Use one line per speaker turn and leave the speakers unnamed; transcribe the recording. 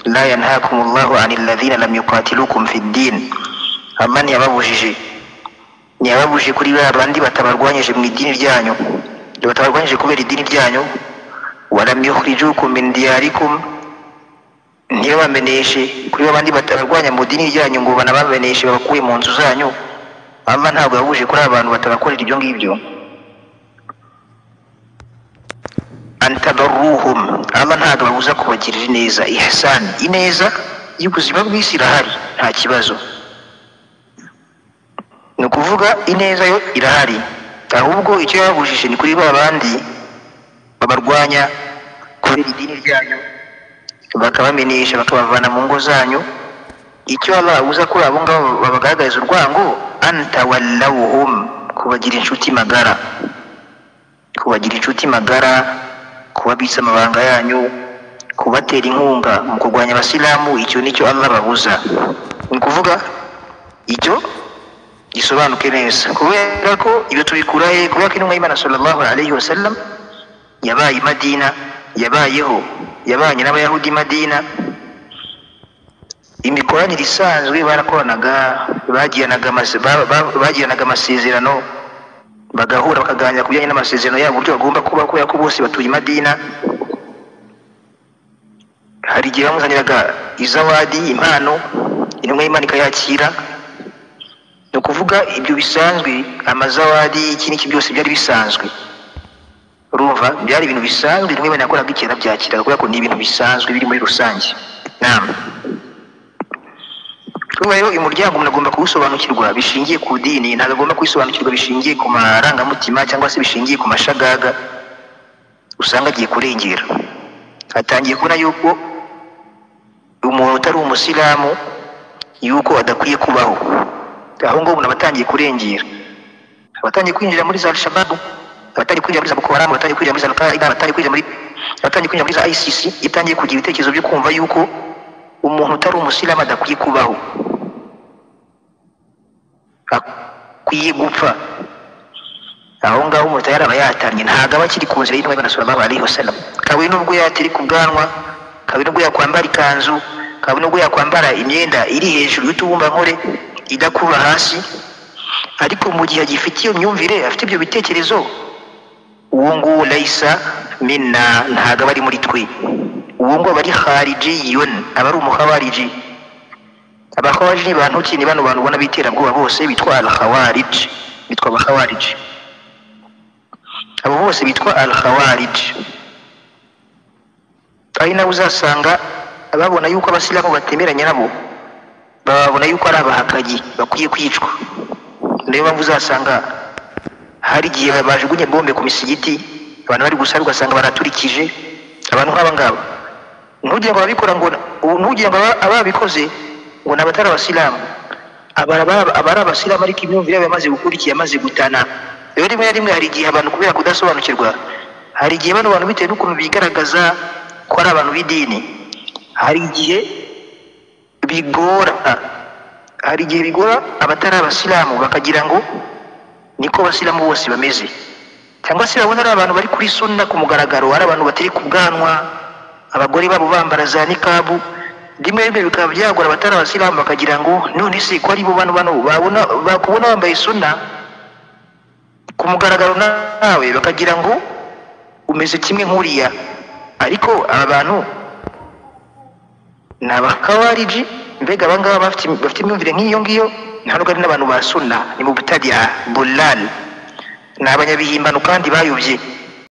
la yanhakumullahu anil ladhina lam yuqatilukum fid din, Allah ntiyababujije kuri babandi batabarwanyije mu idini ryanyu, batabarwanyije kubera idini ryanyu. Walam yukhrijukum min diyarikum, ntiyabameneshe kuri babandi batabarwanya mu dini ryanyu ngo banabameneshe babakuye mu nzu zanyu. Allah ntabwo yabuje kuri abantu batabakorera ibyo ngibyo. Antabarruhum, Allah ntabwo babuza kubagirira neza. Ihsan, ineza y'ubuzima bw'isi irahari, nta kibazo. Ni ukuvuga ineza yo irahari, ahubwo icyo yababujije ni kuri babandi babarwanya kubera idini ryanyu, bakabamenesha bakabavana mu ngo zanyu. Icyo Allah abuza kuri abo ngabo babagaragariza urwango, antawallawhum, kubagira inshuti magara, kubabitsa amabanga yanyu, kubatera inkunga mu kurwanya abasilamu. Icyo nicyo Allah babuza. Ni ukuvuga icyo gisobanuke neza, kubera ko ibyo tubikura he? Kubera ko intumwa y'Imana sallallahu alayhi wa sallam yabaye Madina, yabanye n'abayahudi Madina. Imikoranire isanzwe barakoranaga, bagiranaga amasezerano, bagahura bakaganira ku bijyanye n'amasezerano yabo, uburyo bagomba kuba, kubera ko bose batuye Madina. Hari igihe bamuzaniraga izawadi, impano, intumwa y'Imana ikayakira. Ni ukuvuga ibyo bisanzwe, amazawadi, iki n'iki byose byari bisanzwe. Urumva, byari ibintu bisanzwe, intumwa y'Imana yakoraga ikintu byakiraga, kubera ko ni ibintu bisanzwe biri muri rusange. Rero uyu muryango umuntu agomba kuwusobanukirwa bishingiye ku dini, ntabwo agomba kuwisobanukirwa bishingiye ku marangamutima cyangwa se bishingiye ku mashagaga usanga agiye kurengera. Atangiye kubona yuko umuntu utari umusilamu yuko adakwiye kubaho. Aho ngo umuntu abatangiye kurengera, abatangiye kwinjira muri za Al-Shabaab, abatangiye kwinjira muri za Boko Haram, abatangiye kwinjira muri za Al-Qaeda, abatangiye kwinjira muri za ISIS, itangiye kugira ibitekerezo byo kumva yuko umuntu utari umusilamu adakwiye kubaho, akwiye gupfa. Aho ngaho umuntu yaraba yatamye, ntabwo aba akiri ku nzira y'intumwa y'Imana sallallahu alayhi wa sallam. Kabiri nubwo yatiri ku bwanwa, kabiri nubwo yakwambara ikanzu, kabiri nubwo yakwambara imyenda iri hejuru y'utubumbankore idakuba hasi, ariko mu gihe agifite iyo myumvire, afite ibyo bitekerezo, uwo nguwo laysa minna, ntabwo aba ari muri twe. Uwo nguwo aba ari kharijiyun, aba ari umukhawariji. Abakhawariji ni bantu ki? Ni bano bantu ubona biterabwoba bose bitwa al-khawarij, bitwa abakhawarij. Abo bose bitwa al-khawarij. Ari nabo uzasanga ababona yuko abasilamu batemeranya nabo, babona yuko ari abahakanyi bakwiye kwicwa. Niyo mpamvu uzasanga hari igihe bajugunye bombe ku misigiti, abantu bari gusaba ugasanga baraturikije abantu nk'aba ngaba. Ntugire ngo babikora ngo, ntugire ngo ababikoze ngo nabatari abasilamu, abari abasilamu, ariko imyumvire yamaze gukurikiye, yamaze gutana. Rero rimwe na rimwe hari igihe abantu kubera kudasobanukirwa, hari igihe bano bantu bitewe n'ukuntu bigaragaza ko ari abantu b'idini, hari igihe bigora abatari abasilamu, bakagira ngo niko abasilamu bose bameze, cyangwa se babona ari abantu bari kuri sunna ku mugaragaro, ari abantu batari ku bwanwa, abagore babo bambara za nikabu. Rimwe rimwe bikaba byagora abatari abasilamu, bakagira ngo none se ko ari bo bano bakubona bambaye sunna ku mugaragaro nawe, bakagira ngo umeze kimwe nk'uriya. Ariko aba bantu ni abakhawariji. Mbega abangaba bafite imyumvire nk'iyo ngiyo, ntabwo ari n'abantu ba sunna, ni mubtadi'a, bulal, ni abanyabihimbano kandi bayobye.